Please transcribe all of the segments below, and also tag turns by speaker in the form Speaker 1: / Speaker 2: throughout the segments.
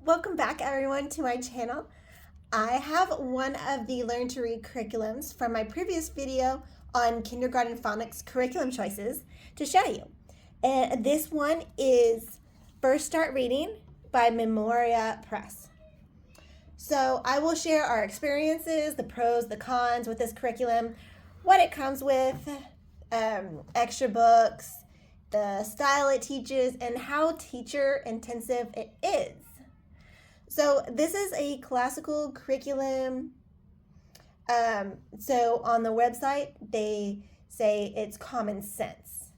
Speaker 1: Welcome back everyone to my channel. I have one of the Learn to Read curriculums from my previous video on kindergarten phonics curriculum choices to show you. And this one is First Start Reading by Memoria Press. So I will share our experiences, the pros, the cons with this curriculum, what it comes with, extra books, the style it teaches, and how teacher intensive it is. So this is a classical curriculum. So on the website, they say it's common sense.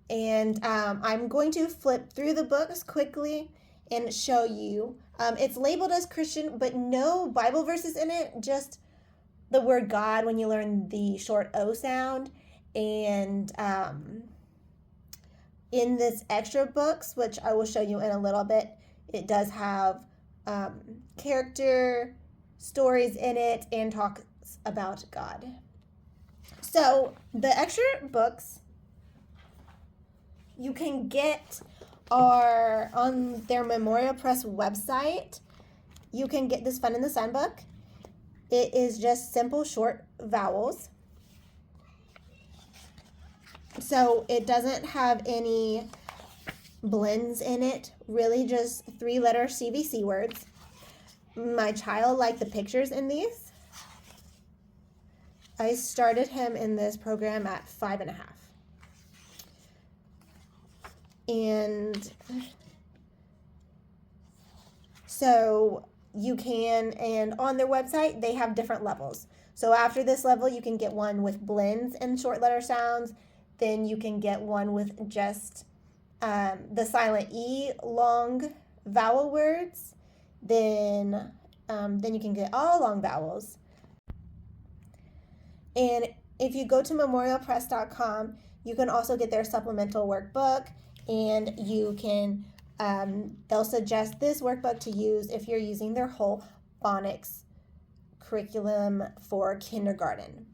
Speaker 1: And I'm going to flip through the books quickly and show you. It's labeled as Christian, but no Bible verses in it, just the word God when you learn the short O sound. And in this extra books, which I will show you in a little bit, it does have character stories in it and talks about God. So the extra books you can get are on their Memoria Press website. You can get this Fun in the Sun book. It is just simple short vowels. So it doesn't have any blends in it, really just 3-letter CVC words. My child liked the pictures in these. I started him in this program at 5.5. And so you can, and on their website, they have different levels. So after this level, you can get one with blends and short letter sounds. Then you can get one with just the silent E long vowel words. Then you can get all long vowels. And if you go to memorialpress.com, you can also get their supplemental workbook, and you can they'll suggest this workbook to use if you're using their whole phonics curriculum for kindergarten.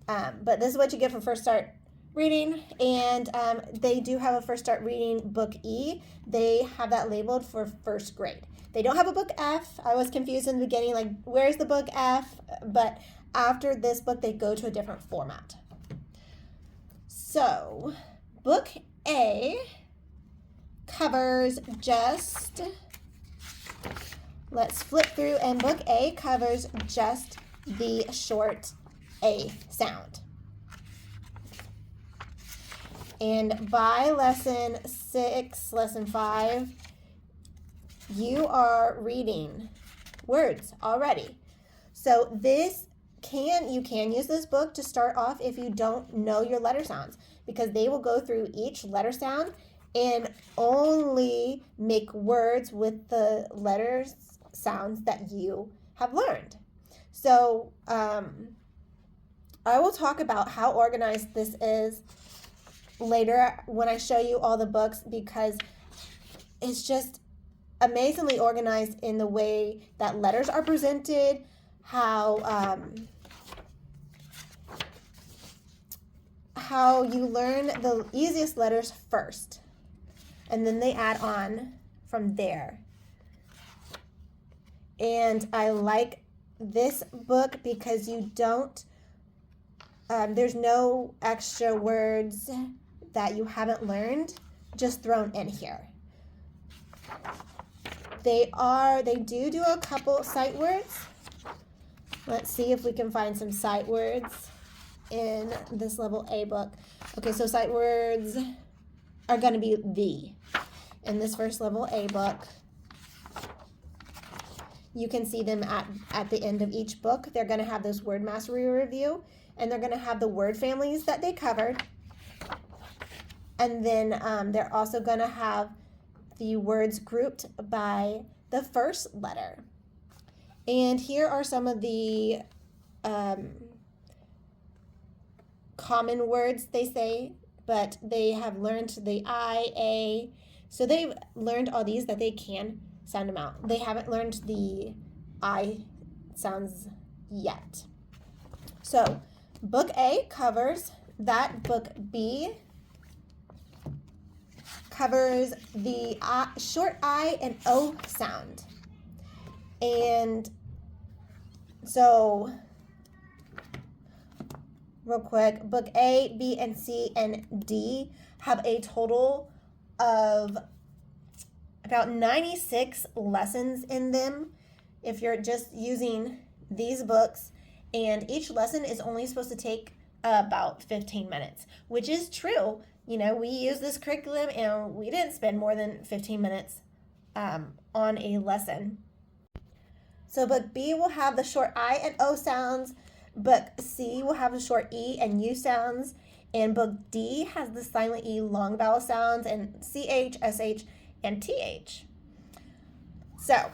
Speaker 1: But this is what you get for First Start Reading, and they do have a First Start Reading Book E. They have that labeled for first grade. They don't have a Book F. I was confused in the beginning, like, where's the Book F? But after this book, they go to a different format. So, Book A covers just, let's flip through, and Book A covers just the short A sound. And by lesson 6, lesson 5, you are reading words already. So you can use this book to start off if you don't know your letter sounds, because they will go through each letter sound and only make words with the letters sounds that you have learned. So I will talk about how organized this is later when I show you all the books, because it's just amazingly organized in the way that letters are presented, how you learn the easiest letters first, and then they add on from there. And I like this book because you don't, there's no extra words that you haven't learned just thrown in here. They do a couple sight words. Let's see if we can find some sight words in this level A book. Okay, so sight words are going to be the. In this first level A book, you can see them at the end of each book. They're going to have this word mastery review, and they're going to have the word families that they covered. And then they're also going to have the words grouped by the first letter. And here are some of the common words they say, but they have learned the I, A. So they've learned all these that they can sound them out. They haven't learned the I sounds yet. So Book A covers that. Book B covers the short I and O sound. And so, real quick, book A, B, and C, and D have a total of about 96 lessons in them if you're just using these books, and each lesson is only supposed to take about 15 minutes, which is true. You know, we use this curriculum and we didn't spend more than 15 minutes on a lesson. So book B will have the short I and O sounds, book C will have the short E and U sounds, and book D has the silent E long vowel sounds and CH, SH, and TH. So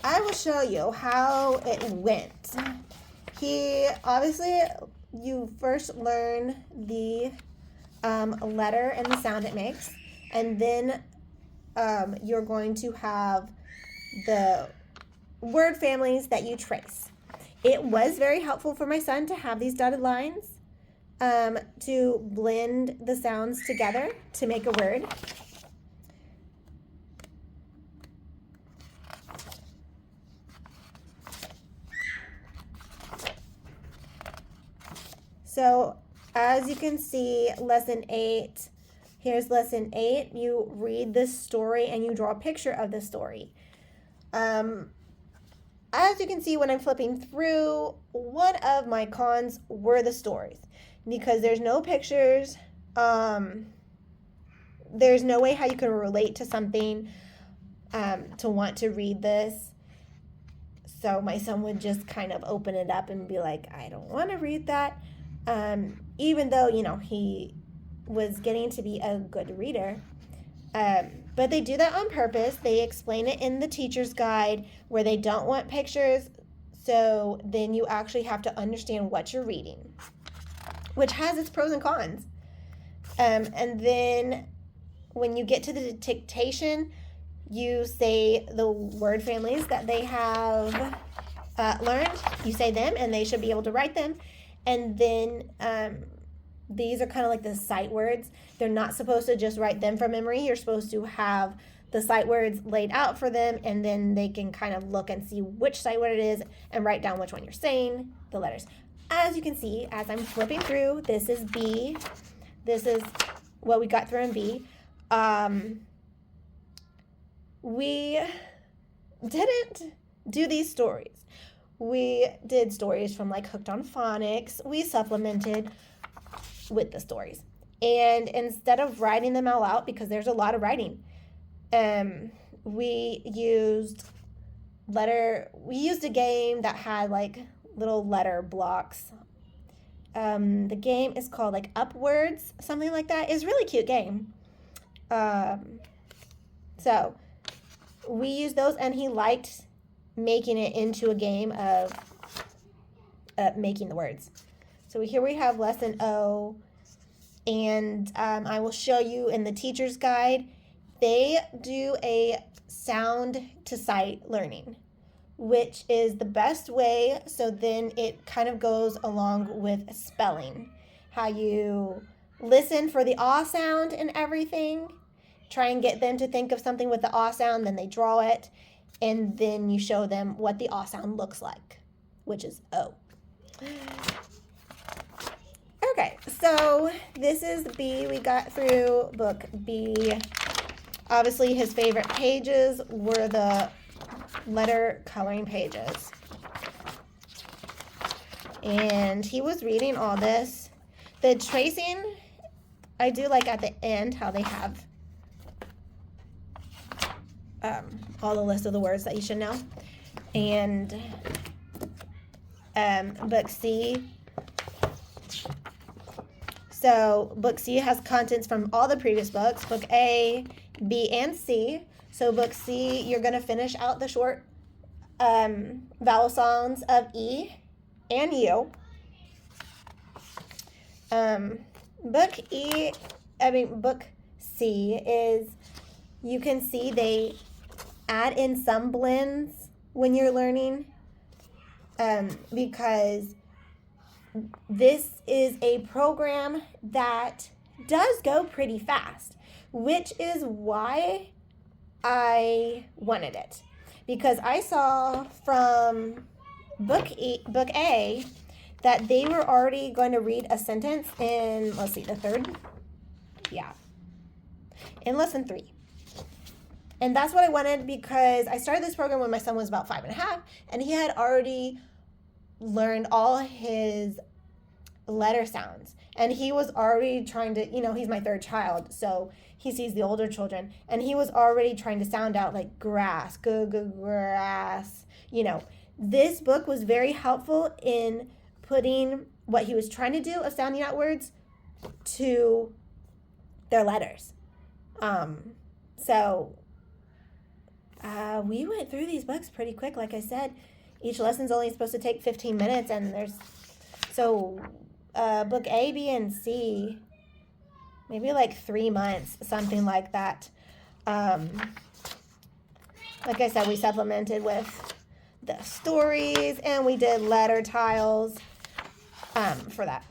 Speaker 1: I will show you how it went. You first learn the letter and the sound it makes, and then you're going to have the word families that you trace. It was very helpful for my son to have these dotted lines to blend the sounds together to make a word. So as you can see, lesson 8, here's lesson 8. You read this story and you draw a picture of the story. As you can see when I'm flipping through, one of my cons were the stories. Because there's no pictures, there's no way how you can relate to something to want to read this. So my son would just kind of open it up and be like, I don't want to read that. Even though, you know, he was getting to be a good reader. But they do that on purpose. They explain it in the teacher's guide where they don't want pictures. So then you actually have to understand what you're reading, which has its pros and cons. And then when you get to the dictation, you say the word families that they have learned. You say them and they should be able to write them. And then these are kind of like the sight words. They're not supposed to just write them from memory. You're supposed to have the sight words laid out for them, and then they can kind of look and see which sight word it is and write down which one you're saying, the letters. As you can see, as I'm flipping through, this is B. This is what we got through in B. We didn't do these stories. We did stories from like Hooked on Phonics. We supplemented with the stories. And instead of writing them all out, because there's a lot of writing, we used a game that had like little letter blocks. The game is called like Upwards, something like that. It's a really cute game. So we used those, and he liked making it into a game of making the words. So here we have lesson O, and I will show you in the teacher's guide. They do a sound to sight learning, which is the best way. So then it kind of goes along with spelling, how you listen for the ah sound and everything, try and get them to think of something with the ah sound, then they draw it, and then you show them what the ah sound looks like, which is O. Okay, so this is B. We got through book B. Obviously, his favorite pages were the letter coloring pages. And he was reading all this. The tracing, I do like at the end how they have all the list of the words that you should know. And book C. So book C has contents from all the previous books, book A, B, and C. So book C, you're going to finish out the short vowel sounds of E and U. Book C is, you can see they add in some blends when you're learning, because this is a program that does go pretty fast, which is why I wanted it. Because I saw from book A that they were already going to read a sentence in, let's see, the third? Yeah. In lesson 3. And that's what I wanted because I started this program when my son was about 5.5, and he had already learned all his letter sounds. And he was already trying to, he's my third child, so he sees the older children, and he was already trying to sound out like grass, grass. This book was very helpful in putting what he was trying to do of sounding out words to their letters. We went through these books pretty quick. Like I said, each lesson's only supposed to take 15 minutes, and book A, B, and C, maybe like 3 months, something like that. Like I said, we supplemented with the stories, and we did letter tiles for that.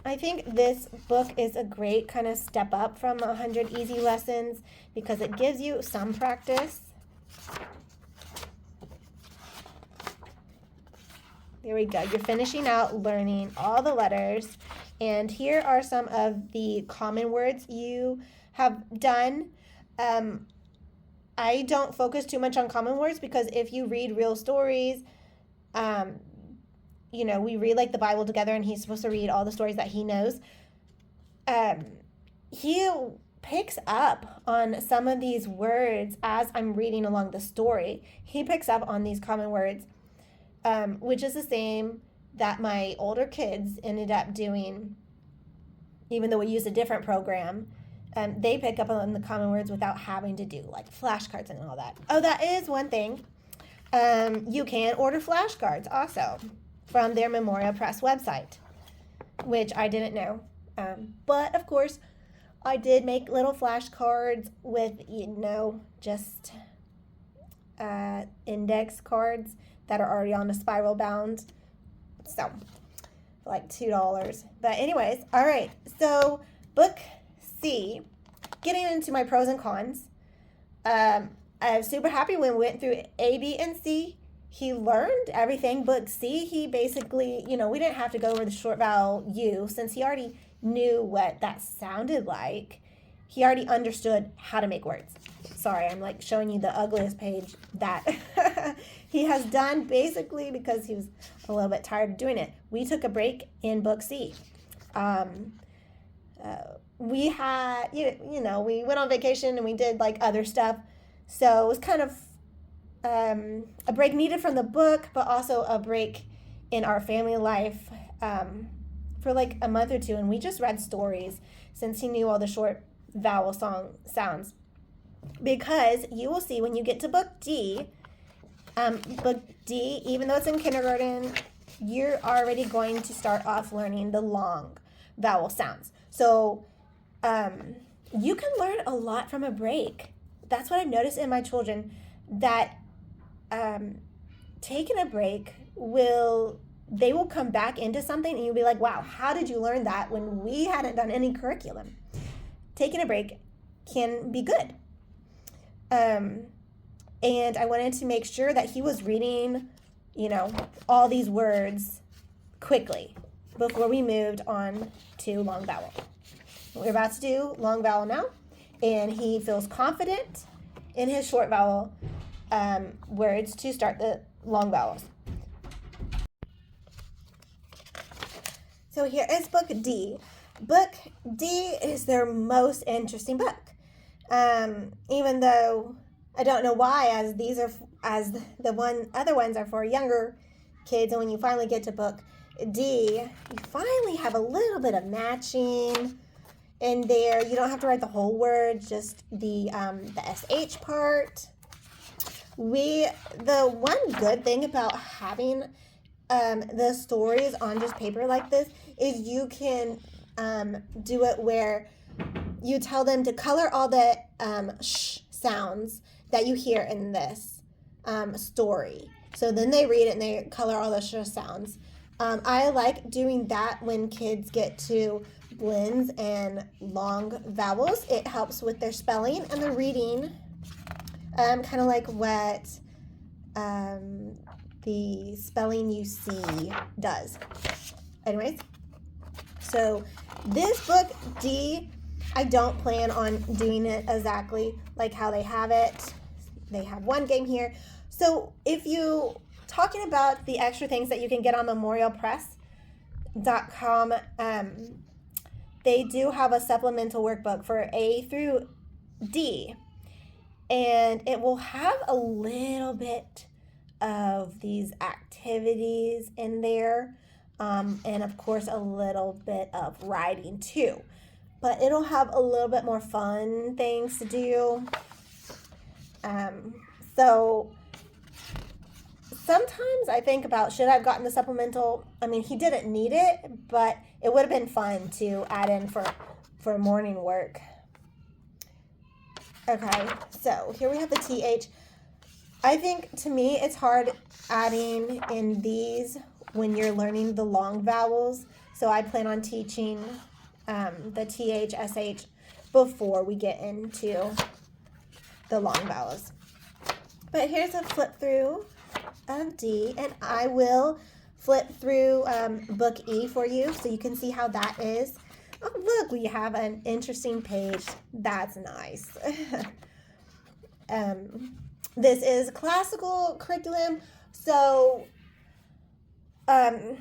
Speaker 1: I think this book is a great kind of step up from 100 Easy Lessons because it gives you some practice. There we go. You're finishing out learning all the letters. And here are some of the common words you have done. I don't focus too much on common words because if you read real stories, we read like the Bible together, and he's supposed to read all the stories that he knows. He picks up on some of these words as I'm reading along the story. He picks up on these common words, which is the same that my older kids ended up doing, even though we use a different program. They pick up on the common words without having to do like flashcards and all that. Oh, that is one thing. You can order flashcards also from their Memoria Press website, which I didn't know. But of course, I did make little flashcards with, just index cards that are already on a spiral bound. So, for like $2. But anyways, all right. So, book C, getting into my pros and cons. I'm super happy when we went through A, B, and C. He learned everything. Book C, he basically, we didn't have to go over the short vowel U since he already knew what that sounded like. He already understood how to make words. Sorry, I'm like showing you the ugliest page that he has done basically because he was a little bit tired of doing it. We took a break in book C. We had, we went on vacation and we did like other stuff. So it was kind of a break needed from the book, but also a break in our family life for like a month or two. And we just read stories since he knew all the short vowel sounds. Because you will see when you get to book D, even though it's in kindergarten, you're already going to start off learning the long vowel sounds. So you can learn a lot from a break. That's what I've noticed in my children, that taking a break they will come back into something and you'll be like, wow, how did you learn that when we hadn't done any curriculum? Taking a break can be good. And I wanted to make sure that he was reading, all these words quickly before we moved on to long vowel. We're about to do long vowel now, and he feels confident in his short vowel words to start the long vowels. So here is book D. Book D is their most interesting book. Even though I don't know why, as the other ones are for younger kids, and when you finally get to book D, you finally have a little bit of matching in there. You don't have to write the whole word, just the SH part. The one good thing about having the stories on just paper like this is you can do it where you tell them to color all the sh sounds that you hear in this story. So then they read it and they color all the sounds. I like doing that when kids get to blends and long vowels. It helps with their spelling and the reading, kind of like what the spelling you see does. Anyways, so this book, D, I don't plan on doing it exactly like how they have it. They have one game here. So if you talking about the extra things that you can get on memoriapress.com, they do have a supplemental workbook for A through D, and it will have a little bit of these activities in there, and of course a little bit of writing too, but it'll have a little bit more fun things to do. So sometimes I think about, should I have gotten the supplemental? I mean, he didn't need it, but it would have been fun to add in for morning work. Okay, so here we have the TH. I think, to me, it's hard adding in these when you're learning the long vowels. So I plan on teaching the TH, SH before we get into the long vowels. But here's a flip through of D, and I will flip through book E for you so you can see how that is. Oh, look, we have an interesting page. That's nice. This is classical curriculum, so I'm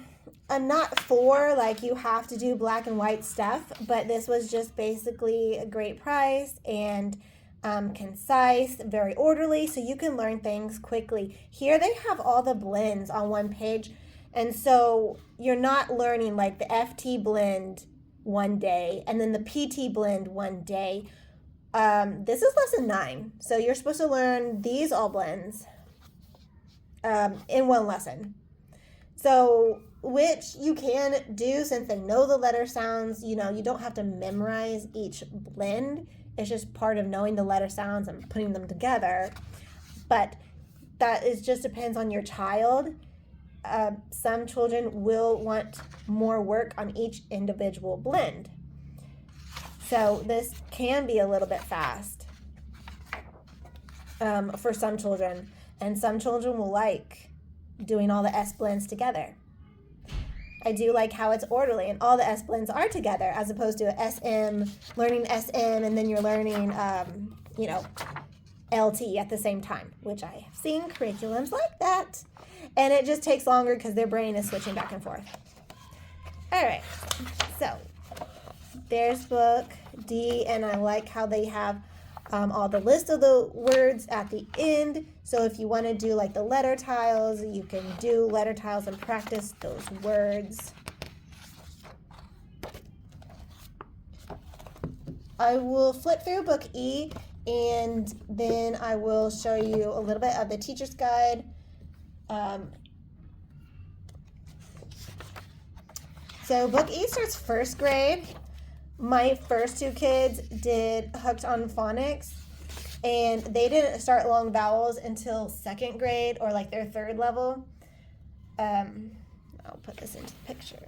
Speaker 1: not for like you have to do black and white stuff, but this was just basically a great price and concise, very orderly, so you can learn things quickly. Here they have all the blends on one page, and so you're not learning like the FT blend one day and then the PT blend one day. This is lesson 9, so you're supposed to learn these all blends in one lesson. So, which you can do since they know the letter sounds. You know, you don't have to memorize each blend. It's just part of knowing the letter sounds and putting them together. But that is just depends on your child. Some children will want more work on each individual blend. So this can be a little bit fast for some children. And some children will like doing all the S blends together. I do like how it's orderly and all the S blends are together as opposed to SM, learning SM, and then you're learning, LT at the same time, which I have seen curriculums like that. And it just takes longer because their brain is switching back and forth. All right, so there's book D, and I like how they have all the list of the words at the end. So if you want to do like the letter tiles, you can do letter tiles and practice those words. I will flip through book E, and then I will show you a little bit of the teacher's guide. So book E starts first grade. My first 2 kids did Hooked on Phonics, and they didn't start long vowels until 2nd grade or like their 3rd level. I'll put this into the picture.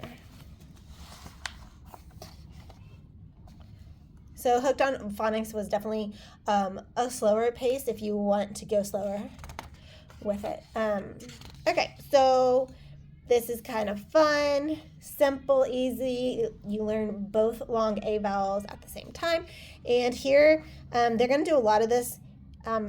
Speaker 1: So Hooked on Phonics was definitely a slower pace if you want to go slower with it. Okay, so this is kind of fun, simple, easy. You learn both long A vowels at the same time. And here, they're going to do a lot of this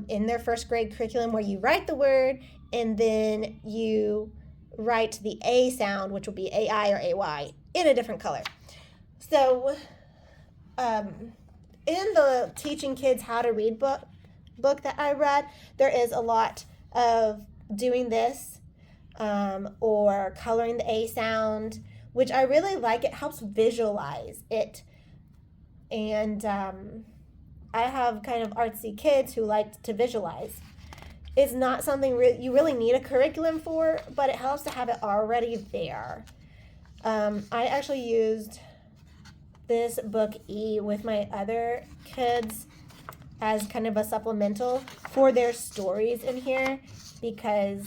Speaker 1: in their first grade curriculum where you write the word and then you write the A sound, which will be AI or AY, in a different color. So in the Teaching Kids How to Read book that I read, there is a lot of doing this or coloring the A sound, which I really like. It helps visualize it. And I have kind of artsy kids who like to visualize. It's not something you really need a curriculum for, but it helps to have it already there. I actually used this book E with my other kids as kind of a supplemental for their stories in here, because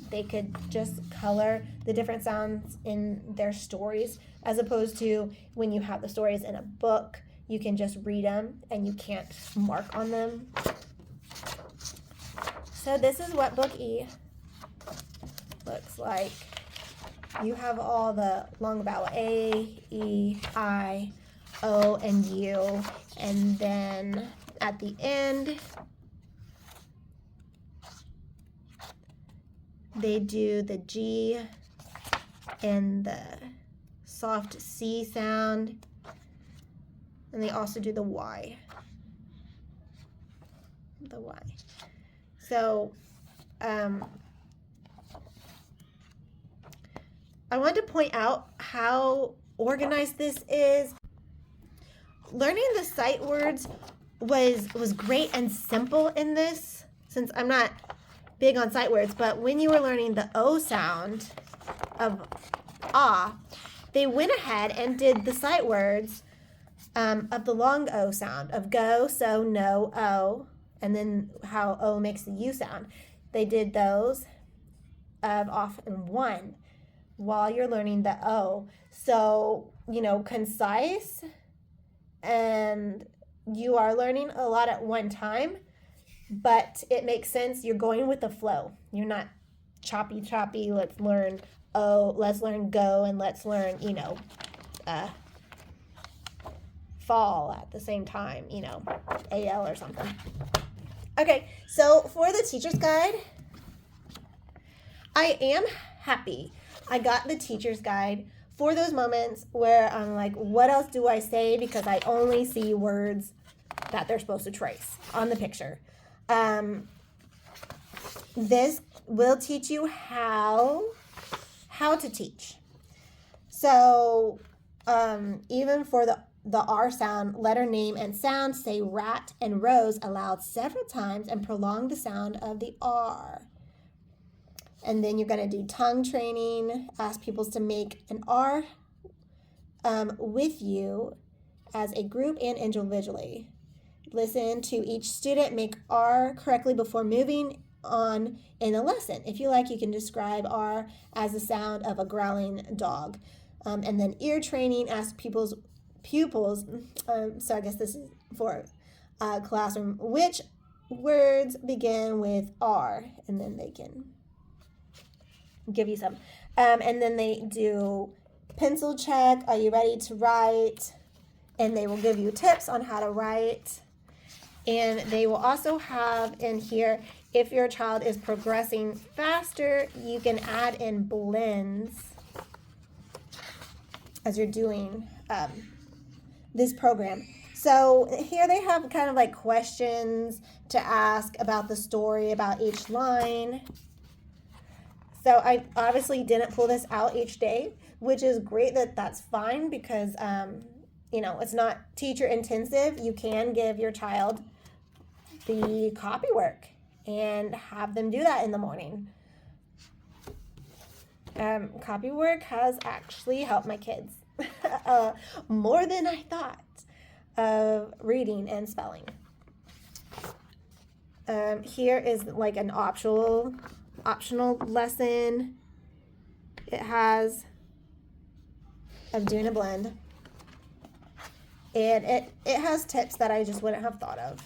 Speaker 1: they could just color the different sounds in their stories, as opposed to when you have the stories in a book, you can just read them and you can't mark on them. So this is what book E looks like. You have all the long vowel A, E, I, O, and U, and then at the end they do the G and the soft C sound, and they also do the Y. The Y. So, I want to point out how organized this is. Learning the sight words was great and simple in this, since I'm not big on sight words, but when you were learning the O sound of ah, they went ahead and did the sight words of the long O sound of go, so, no, O, and then how O makes the U sound. They did those of off and one while you're learning the O. So, concise, and you are learning a lot at one time, but it makes sense. You're going with the flow. You're not choppy, let's learn O, let's learn go, and let's learn, fall at the same time, AL or something. Okay, so for the teacher's guide, I am happy I got the teacher's guide for those moments where I'm like, what else do I say? Because I only see words that they're supposed to trace on the picture. This will teach you how to teach. So even for the R sound, letter name and sound, say rat and rose aloud several times and prolong the sound of the R. And then you're going to do tongue training, ask pupils to make an R with you as a group and individually. Listen to each student make R correctly before moving on in a lesson. If you like, you can describe R as the sound of a growling dog. And then ear training, ask pupils, so I guess this is for classroom, which words begin with R, and then they can give you some. And then they do pencil check, are you ready to write? And they will give you tips on how to write. And they will also have in here, if your child is progressing faster, you can add in blends as you're doing this program. So here they have kind of like questions to ask about the story, about each line. So I obviously didn't pull this out each day, which is great. That's fine, because it's not teacher intensive. You can give your child the copy work and have them do that in the morning. Copy work has actually helped my kids more than I thought of reading and spelling. Here is like an optional lesson. It has of doing a blend, and it has tips that I just wouldn't have thought of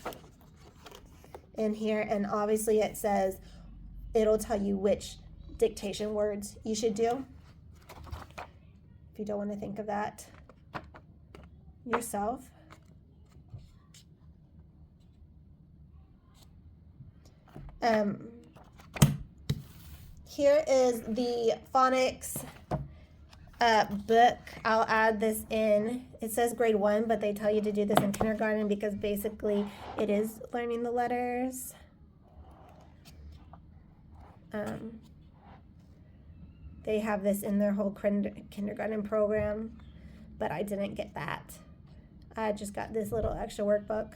Speaker 1: in here. And obviously it says it'll tell you which dictation words you should do if you don't want to think of that yourself. Here is the phonics book. I'll add this in. It says grade 1, but they tell you to do this in kindergarten because basically it is learning the letters. They have this in their whole kindergarten program, but I didn't get that. I just got this little extra workbook.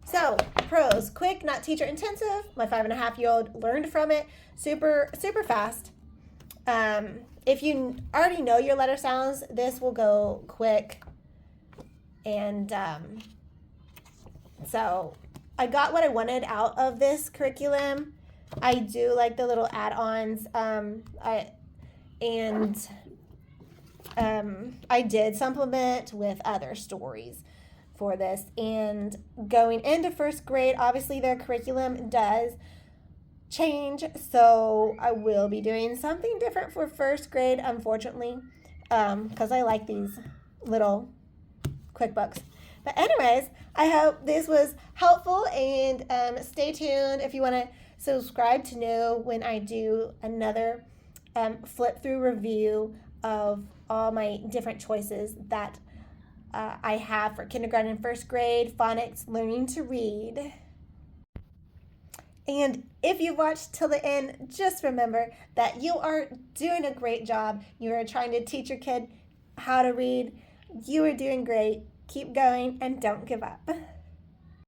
Speaker 1: So, pros, quick, not teacher intensive. My 5.5-year-old learned from it super fast. If you already know your letter sounds, this will go quick. And so I got what I wanted out of this curriculum. I do like the little add-ons. I did supplement with other stories for this. And going into first grade, obviously their curriculum does change, so I will be doing something different for first grade, unfortunately, because I like these little QuickBooks. But anyways, I hope this was helpful, and stay tuned if you want to subscribe to know when I do another flip through review of all my different choices that I have for kindergarten and first grade phonics learning to read. And if you watched till the end, just remember that you are doing a great job. You are trying to teach your kid how to read. You are doing great. Keep going and don't give up.